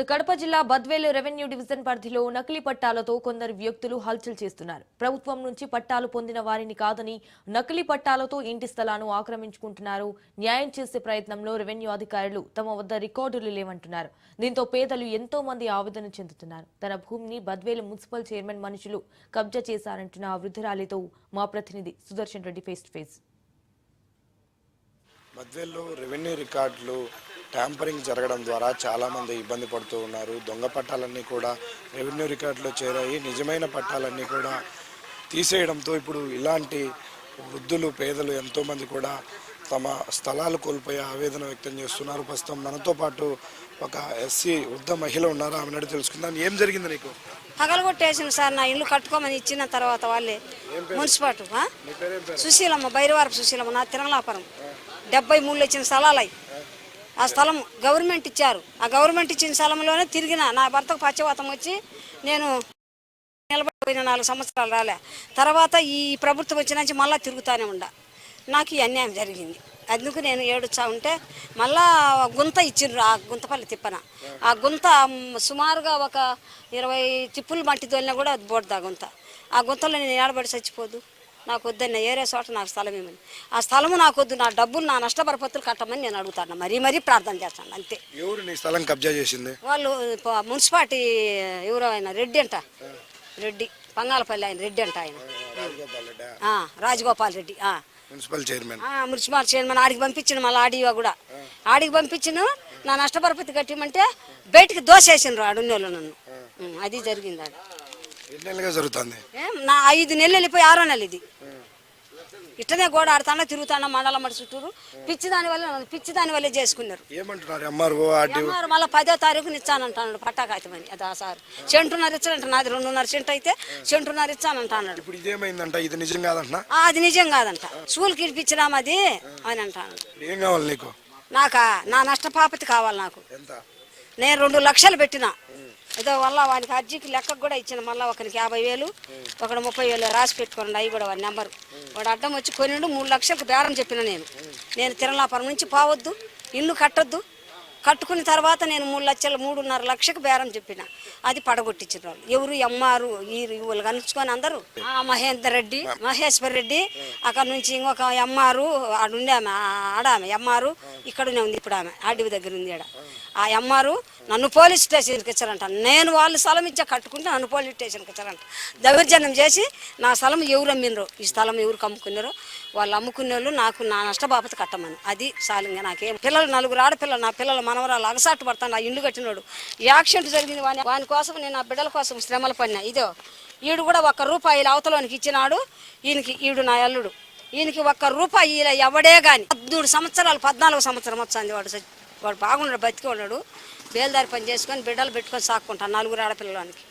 కడప జిల్లా Badvel revenue division పరిధిలో నకిలీ పట్టాలతో కొందరు వ్యక్తులు హల్చల్ చేస్తున్నారు. ప్రభుత్వం నుంచి పట్టాలు పొందిన వారిని కాదని నకిలీ పట్టాలతో ఇంటి స్థలాలను ఆక్రమించుకుంటున్నారు. న్యాయం చేసే ప్రయత్నంలో రెవెన్యూ అధికారులు తమ వద్ద రికార్డులు లేవంటున్నారు. దీంతో పేదలు ఎంతో మంది ఆవేదన చెందుతున్నారు. తన భూమిని బద్వేలు మున్సిపల్ చైర్మన్ మనుషులు కబ్జా చేశారంటున్న వృద్ధురాలితో మా ప్రతినిధి Sudarshan Reddy face to face. బద్వేల్లో రెవెన్యూ రికార్డులు ట్యాంపరింగ్ జరగడం ద్వారా చాలామంది ఇబ్బంది పడుతూ ఉన్నారు. దొంగ పట్టాలన్నీ కూడా రెవెన్యూ రికార్డులో చేరాయి. నిజమైన పట్టాలన్నీ కూడా తీసేయడంతో ఇప్పుడు ఇలాంటి వృద్ధులు పేదలు ఎంతోమంది కూడా తమ స్థలాలు కోల్పోయే ఆవేదన వ్యక్తం చేస్తున్నారు. ప్రస్తుతం మనతో పాటు ఒక ఎస్సీ వృద్ధ మహిళ ఉన్నారు. ఆమె నడి తెలుసుకుందాం. ఏం జరిగింది నీకు? పగలగొట్టేసిన సార్, నా ఇల్లు కట్టుకోమని ఇచ్చిన తర్వాత వాళ్ళే మున్సిపాలిటీ సుశీలమ్మ, బైరవారపు సుశీలమ్మ, నా తిరణాపురం 73 ఇచ్చిన స్థలాలు. ఆ స్థలం గవర్నమెంట్ ఇచ్చారు. ఆ గవర్నమెంట్ ఇచ్చిన స్థలంలోనే తిరిగిన నా భర్తకు పచ్చవాతం వచ్చి నేను నిలబడిపోయిన 4 సంవత్సరాలు రాలే. తర్వాత ఈ ప్రభుత్వం వచ్చినాచి మళ్ళీ తిరుగుతూనే ఉండ. నాకు ఈ అన్యాయం జరిగింది. అందుకు నేను ఏడుచా ఉంటే మళ్ళా గుంత ఇచ్చిండ్రు. ఆ గుంతపల్లి తిప్పన ఆ గుంత సుమారుగా ఒక 20 తిప్పులు మట్టి తోలినా కూడా అది బోర్డు గుంత. ఆ గుంతలో నేను ఏడబడి చచ్చిపోదు. నాకు వద్దన్న ఏరే చోట నాకు స్థలం ఇవ్వమని. ఆ స్థలము నాకు వద్దు, నా డబ్బులు నా నష్టపరపత్తులు కట్టమని నేను అడుగుతాను. మరీ ప్రార్థన చేస్తాను అంతే. ఎవరు నీ స్థలం కబ్జా చేసింది? వాళ్ళు మున్సిపాలిటీ ఎవరో ఆయన రెడ్డి అంట, రెడ్డి పంగాలపల్లి ఆయన రెడ్డి అంట, ఆయన రాజగోపాల్ రెడ్డి మున్సిపల్ చైర్మన్. ఆడికి పంపించిన మళ్ళీ ఆడియో కూడా ఆడికి పంపించిన నా నష్టపరపతి కట్టిమంటే బయటికి దోసేసినారు ఆడున్నోళ్ళు నన్ను. అది జరిగింది. ఆడ జరుగుతుంది నా 5 నెలలు వెళ్ళిపోయి 6వ నెల ఇది. ఇట్టనే గోడ ఆడుతానా తిరుగుతానా మండలం మడి చుట్టూరు. పిచ్చి దాని వల్లే చేసుకున్నారు. మళ్ళీ 10వ తారీఖుని ఇచ్చానంటాడు పట్టాకాయతమని. అది ఆ సార్ సెంటున్నర ఇచ్చానంట. నాది 2.5 సెంట్ అయితే సెంటున్నర ఇచ్చానంటాడు. అది నిజం కాదంట. స్కూల్కి ఇప్పించినాం అది అని అంటాను. నాకా నా నష్టపాపతి కావాలి. నాకు నేను 2 లక్షలు పెట్టినా. ఏదో వల్ల వానికి అర్జీకి లెక్కకు కూడా ఇచ్చిన. మళ్ళీ ఒకరికి 50,000 ఒకటి 30,000 రాసి పెట్టుకోండి. అవి కూడా వాడి నెంబరు. వాడు అడ్డం వచ్చి కొనిండు. 3 లక్షలకు బేరం చెప్పిన. నేను తిరణాపురం నుంచి పోవద్దు, ఇల్లు కట్టొద్దు. కట్టుకున్న తర్వాత నేను 3.5 లక్షకు బేరం చెప్పిన. అది పడగొట్టించిన వాళ్ళు ఎవరు ఎమ్మారు వీళ్ళు కనుక్కొని అందరూ. మహేందర్ రెడ్డి, మహేశ్వర్ రెడ్డి, అక్కడ నుంచి ఇంకొక ఎమ్మారు ఆడుండే ఆమె, ఆడామె ఎమ్మారు ఇక్కడనే ఉంది. ఇప్పుడు ఆమె ఆర్డీవి దగ్గర ఉంది. ఆడ ఆ ఎమ్మారు నన్ను పోలీస్ స్టేషన్కి ఇచ్చారంట. నేను వాళ్ళు స్థలం ఇచ్చా కట్టుకుంటే నన్ను పోలీస్ స్టేషన్కి ఇచ్చారంట. దౌర్జన్యం చేసి నా స్థలం ఎవరు అమ్మినరో, ఈ స్థలం ఎవరు అమ్ముకున్నారో వాళ్ళు అమ్ముకునే వాళ్ళు నాకు నా నష్టబాపత కట్టమని. అది సాలింగా నాకేం పిల్లలు 4 ఆడపిల్లలు. నా పిల్లలు మనవరాలు అగసాటు పడతాను. ఆ ఇల్లు కట్టినాడు యాక్సిడెంట్ జరిగింది. వాని కోసం నేను నా బిడ్డల కోసం శ్రమలు పడినా. ఇదో ఈడు కూడా ₹1 అవతలోనికి ఇచ్చినాడు. ఈడు నా అల్లుడు. ఈయనకి ₹1 ఇలా ఎవడే కానీ 13 సంవత్సరాలు 14వ సంవత్సరం వచ్చింది. వాడు బాగున్నాడు, బతికి ఉన్నాడు. బేల్దారి పని చేసుకొని బిడ్డలు పెట్టుకొని సాక్కుంటాను 4 ఆడపిల్లలకి.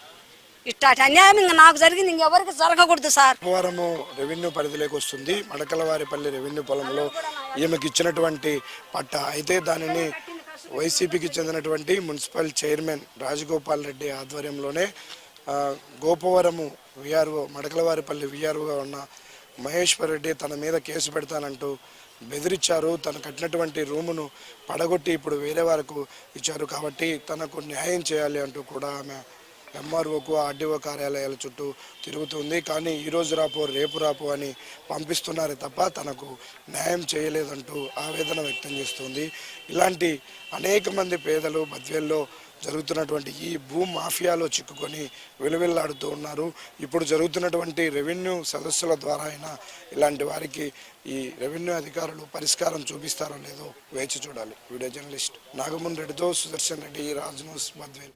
ఇట్లాంటి అన్యాయం ఇంకా నాకు జరిగింది, ఇంకెవరికి జరగకూడదు సార్. రెవెన్యూ పరిధిలోకి వస్తుంది. మడకలవారిపల్లి రెవెన్యూ పొలంలో ఈమెకి ఇచ్చినటువంటి పట్ట అయితే దానిని వైసీపీకి చెందినటువంటి మున్సిపల్ చైర్మన్ రాజగోపాల్ రెడ్డి ఆధ్వర్యంలోనే గోపవరము విఆర్ఓ, మడకలవారిపల్లి విఆర్ఓగా ఉన్న మహేశ్వర్ రెడ్డి తన మీద కేసు పెడతానంటూ బెదిరించారు. తను కట్టినటువంటి రూమును పడగొట్టి ఇప్పుడు వేరే వారికి ఇచ్చారు. కాబట్టి తనకు న్యాయం చేయాలి అంటూ కూడా ఆమె ఎంఆర్ఓకు, ఆర్డీఓ కార్యాలయాల చుట్టూ తిరుగుతుంది. కానీ ఈరోజు రాపో రేపు రాపో అని పంపిస్తున్నారే తప్ప తనకు న్యాయం చేయలేదంటూ ఆవేదన వ్యక్తం చేస్తుంది. ఇలాంటి అనేక మంది పేదలు బద్వేల్లో జరుగుతున్నటువంటి ఈ భూ మాఫియాలో చిక్కుకొని విలువిల్లాడుతూ ఉన్నారు. ఇప్పుడు జరుగుతున్నటువంటి రెవెన్యూ సదస్సుల ద్వారా అయినా ఇలాంటి వారికి ఈ రెవెన్యూ అధికారులు పరిష్కారం చూపిస్తారో లేదో వేచి చూడాలి. వీడియో జర్నలిస్ట్ నాగమన్ రెడ్డితో సుదర్శన్ రెడ్డి, రాజ్ న్యూస్, బద్వేల్.